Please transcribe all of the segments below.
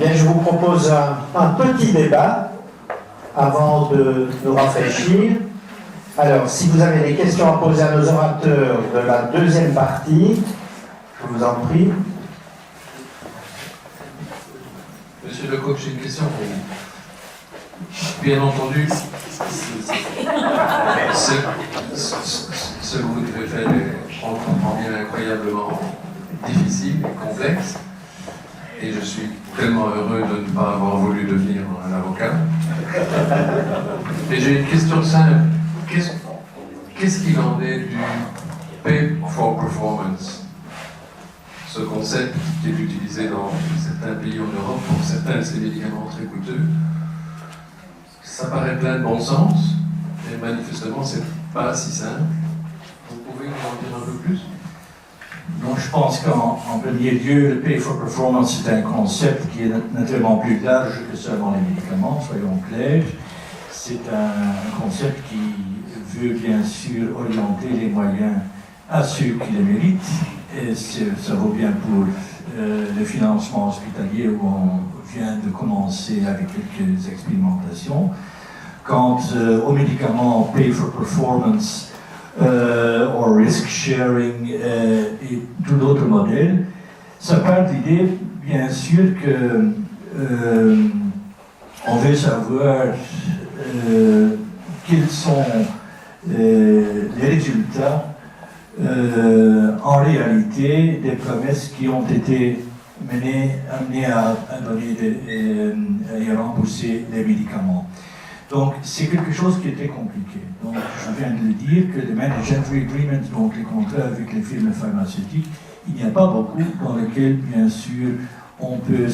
Bien, je vous propose un petit débat avant de nous rafraîchir. Alors, si vous avez des questions à poser à nos orateurs de la deuxième partie, je vous en prie. Monsieur Lecoq, j'ai une question pour vous. Bien entendu, ce que vous devez faire est, on comprend bien, incroyablement difficile et complexe. Et je suis tellement heureux de ne pas avoir voulu devenir un avocat. Et j'ai une question simple. Qu'est-ce qu'il en est du pay for performance? Ce concept qui est utilisé dans certains pays en Europe, pour certains de ces médicaments très coûteux, ça paraît plein de bon sens, mais manifestement c'est pas si simple. Vous pouvez nous en dire un peu plus? Donc je pense qu'en premier lieu, le pay for performance c'est un concept qui est naturellement plus large que seulement les médicaments, soyons clairs. C'est un concept qui veut bien sûr orienter les moyens à ceux qui les méritent. Et ça vaut bien pour le financement hospitalier où on vient de commencer avec quelques expérimentations. Quant aux médicaments pay for performance ou risk sharing et tout d'autres modèles, ça part de l'idée bien sûr que on veut savoir quels sont les résultats en réalité des promesses qui ont été amenées à donner et à rembourser les médicaments. Donc c'est quelque chose qui était compliqué. Donc je viens de le dire que les Managed Agreements, donc les contrats avec les firmes pharmaceutiques, il n'y a pas beaucoup dans lesquels bien sûr on peut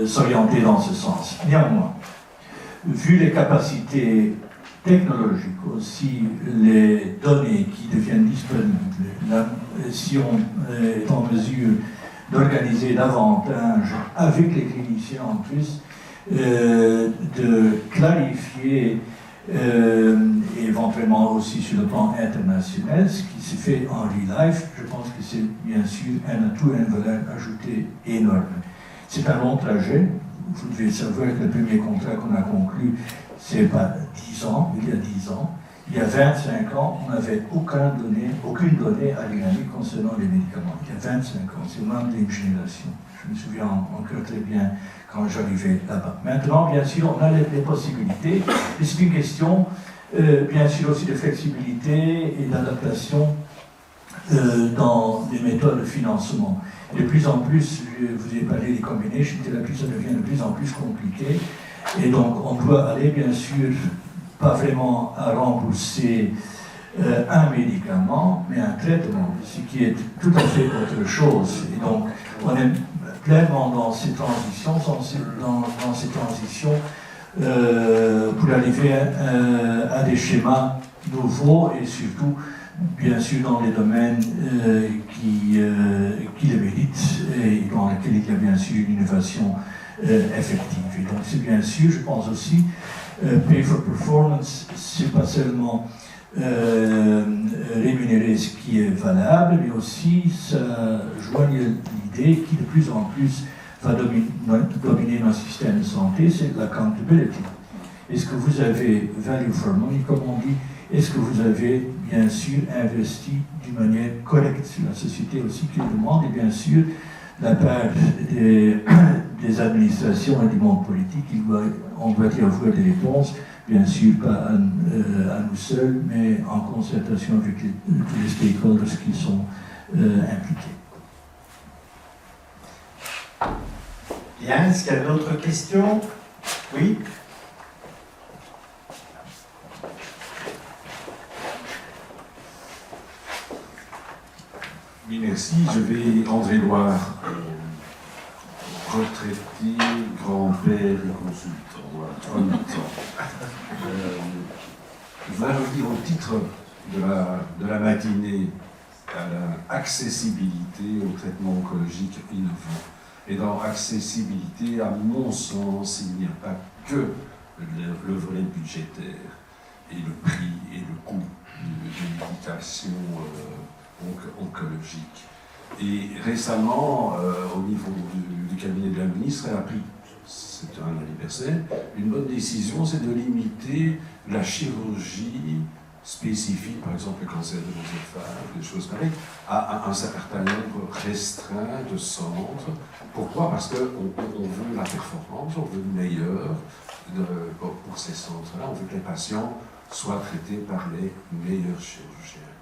s'orienter dans ce sens. Néanmoins, vu les capacités technologiques, aussi les données qui deviennent disponibles, si on est en mesure d'organiser davantage avec les cliniciens en plus, de clarifier éventuellement aussi sur le plan international ce qui se fait en real life, je pense que c'est bien sûr un atout et une valeur ajoutée énorme. C'est un long trajet. Vous devez savoir que le premier contrat qu'on a conclu, c'est pas 10 ans, il y a 10 ans. Il y a 25 ans, on n'avait aucune donnée agronomique concernant les médicaments. Il y a 25 ans, c'est au même d'une génération. Je me souviens encore très bien quand j'arrivais là-bas. Maintenant, bien sûr, on a les possibilités. Et c'est une question, bien sûr, aussi de flexibilité et d'adaptation dans les méthodes de financement. Et de plus en plus, je vous ai parlé des combinations, ça devient de plus en plus compliqué. Et donc, on doit aller, bien sûr, pas vraiment à rembourser un médicament, mais un traitement, ce qui est tout à fait autre chose. Et donc, on est pleinement dans ces transitions, dans ces transitions pour arriver à des schémas nouveaux et surtout, bien sûr, dans les domaines qui le méritent et dans lesquels il y a bien sûr une innovation effective. Et donc, c'est bien sûr, je pense aussi, pay for performance, c'est pas seulement rémunérer ce qui est valable, mais aussi ça joigne l'idée qui de plus en plus va dominer nos systèmes de santé, c'est l'accountability. Est-ce que vous avez value for money, comme on dit? Est-ce que vous avez bien sûr investi d'une manière correcte sur la société aussi qui le demande, et bien sûr la part des administrations et du monde politique, on doit y avoir des réponses, bien sûr pas à nous seuls, mais en concertation avec tous les stakeholders qui sont impliqués. Bien, est-ce qu'il y a d'autres questions? Oui? Oui, merci. Je vais, André Loire, retraité, grand-père et consultant, voilà, en même temps. Je voudrais revenir au titre de la matinée, à l'accessibilité au traitement oncologique innovant. Et dans accessibilité, à mon sens, il n'y a pas que le volet budgétaire et le prix et le coût de médication oncologique. Et récemment, au niveau du cabinet de la ministre, elle a pris, c'est un avis personnel, une bonne décision, c'est de limiter la chirurgie spécifique, par exemple le cancer de l'œsophage, des choses pareilles, à un certain nombre restreint de centres. Pourquoi? Parce qu'on veut la performance, on veut le meilleur pour ces centres-là, on veut que les patients soient traités par les meilleurs chirurgiens.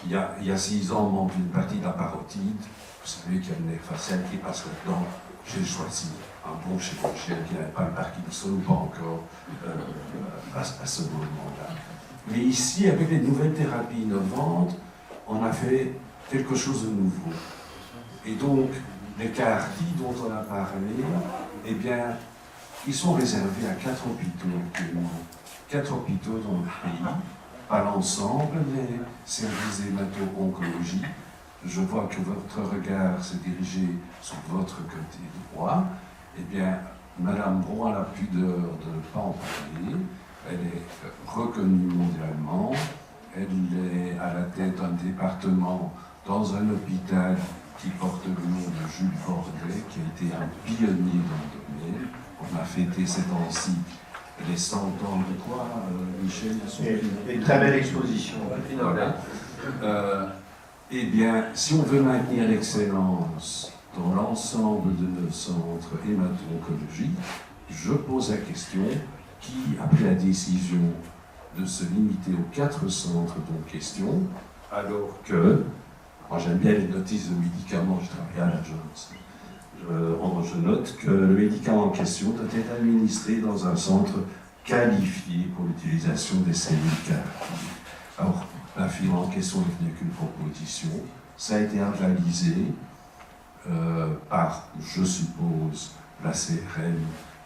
Il y a 6 ans, on manque une partie de la parotide, vous savez qu'il y a une nerf faciale qui passe là-dedans. J'ai choisi un bon chirurgien qui n'avait pas le Parkinson ou pas encore à ce moment-là. Mais ici, avec les nouvelles thérapies innovantes, on a fait quelque chose de nouveau. Et donc, les CAR-T dont on a parlé, eh bien, ils sont réservés à 4 hôpitaux actuellement. 4 hôpitaux dans le pays, pas l'ensemble des services d'hémato-oncologie. Je vois que votre regard s'est dirigé sur votre côté droit. Eh bien, Madame Braun a la pudeur de ne pas en parler. Elle est reconnue mondialement. Elle est à la tête d'un département dans un hôpital qui porte le nom de Jules Bordet, qui a été un pionnier dans le domaine. On a fêté ces temps-ci les 100 ans de quoi, Michel? Une très belle exposition. Voilà. Eh bien, si on veut maintenir l'excellence dans l'ensemble de nos centres hémato-oncologiques, je pose la question: qui a pris la décision de se limiter aux 4 centres dont question, alors que, moi j'aime bien les notices de médicaments, je travaille à l'agence, je note que le médicament en question doit être administré dans un centre qualifié pour l'utilisation des cellules CAR. Alors, la firme en question est venue avec une proposition, ça a été réalisé par, je suppose, la CRM,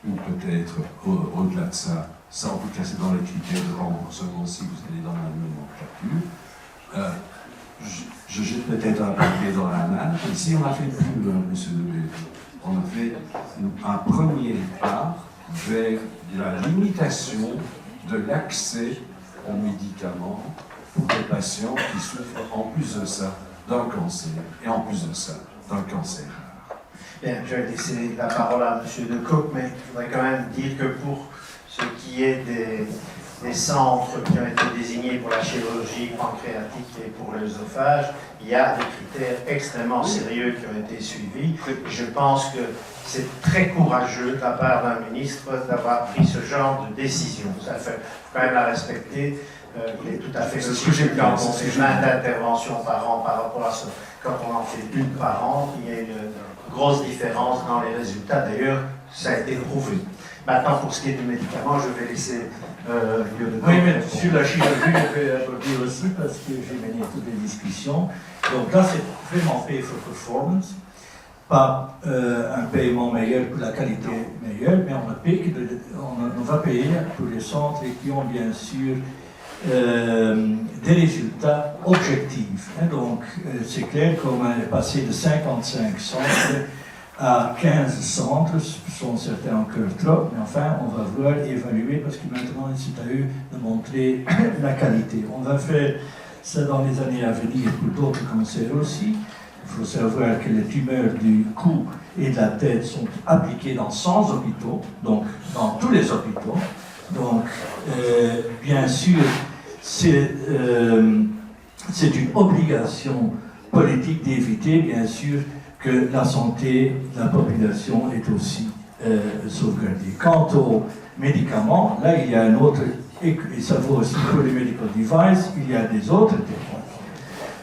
ou peut-être au-delà de ça, en tout cas c'est dans les critères de remboursement si vous allez dans la nomenclature. Je jette peut-être un papier dans la main. Ici on a fait plus loin, monsieur Debré. On a fait un premier pas vers la limitation de l'accès aux médicaments pour les patients qui souffrent en plus de ça d'un cancer, et en plus de ça d'un cancer rare. Bien, je vais laisser la parole à M. De Cock, mais je voudrais quand même dire que pour ce qui est des centres qui ont été désignés pour la chirurgie pancréatique et pour l'œsophage, il y a des critères extrêmement sérieux qui ont été suivis. Je pense que c'est très courageux de la part d'un ministre d'avoir pris ce genre de décision. Ça fait quand même la respecter. Il est tout à fait logique quand on fait 20 interventions par an par rapport à ce, quand on en fait une par an, il y a une grosse différence dans les résultats. D'ailleurs, ça a été prouvé. Maintenant, pour ce qui est du médicament, je vais laisser Oui, mais sur la chirurgie, je vais aborder aussi parce que j'ai mené toutes les discussions. Donc là, c'est vraiment pay for performance, pas un paiement meilleur pour la qualité meilleure, mais on va payer pour les centres qui ont bien sûr des résultats objectifs. Hein. Donc, c'est clair qu'on est passé de 55 centres à 15 centres, ce sont certains encore trop, mais enfin, on va vouloir évaluer parce que maintenant, c'est à eux de montrer la qualité. On va faire ça dans les années à venir pour d'autres cancers aussi. Il faut savoir que les tumeurs du cou et de la tête sont appliquées dans 100 hôpitaux, donc dans tous les hôpitaux. Donc, bien sûr, c'est une obligation politique d'éviter, bien sûr, que la santé de la population est aussi sauvegardée. Quant aux médicaments, là, il y a un autre, et ça vaut aussi pour les medical devices, il y a des autres techniques.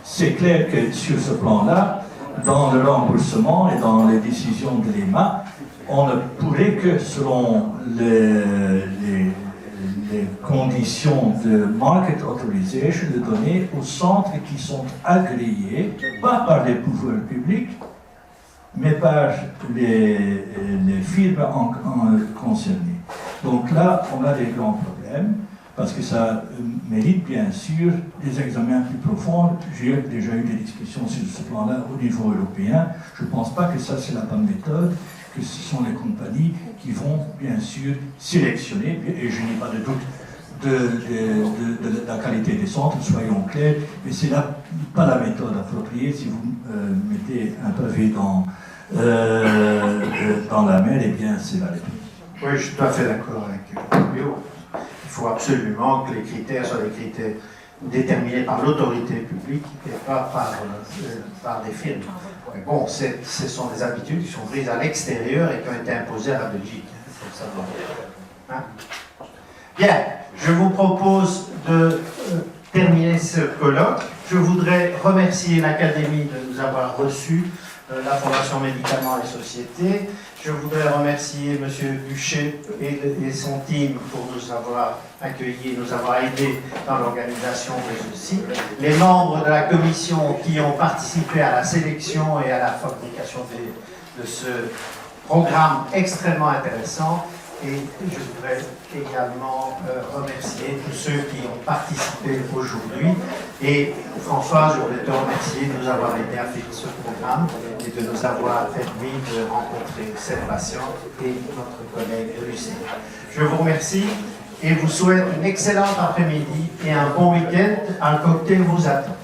C'est clair que sur ce plan-là, dans le remboursement et dans les décisions de l'EMA, on ne pourrait que, selon les conditions de market authorization, le donner aux centres qui sont agréés, pas par les pouvoirs publics, mais par les firmes concernées. Donc là, on a des grands problèmes, parce que ça mérite bien sûr des examens plus profonds. J'ai déjà eu des discussions sur ce plan-là au niveau européen. Je ne pense pas que ça, c'est la bonne méthode, que ce sont les compagnies qui vont bien sûr sélectionner, et je n'ai pas de doute de la qualité des centres, soyons clairs, mais c'est pas la méthode appropriée. Si vous mettez un pavé dans la mer, eh bien c'est la réponse. Oui, je suis tout à fait d'accord avec Fabio. Il faut absolument que les critères soient des critères déterminés par l'autorité publique et pas par des firmes. Mais bon, ce sont des habitudes qui sont prises à l'extérieur et qui ont été imposées à la Belgique. Il faut le savoir. Hein? Bien, je vous propose de terminer ce colloque. Je voudrais remercier l'Académie de nous avoir reçus, la Fondation Médicaments et Sociétés. Je voudrais remercier M. Buchet et son team pour nous avoir accueillis, nous avoir aidés dans l'organisation de ceci. Les membres de la commission qui ont participé à la sélection et à la fabrication de ce programme extrêmement intéressant. Et je voudrais également remercier tous ceux qui ont participé aujourd'hui. Et François, je voulais te remercier de nous avoir aidé à faire ce programme et de nous avoir permis de rencontrer cette patiente et notre collègue de l'UCI. Je vous remercie et vous souhaite une excellente après-midi et un bon week-end. Un cocktail vous attend.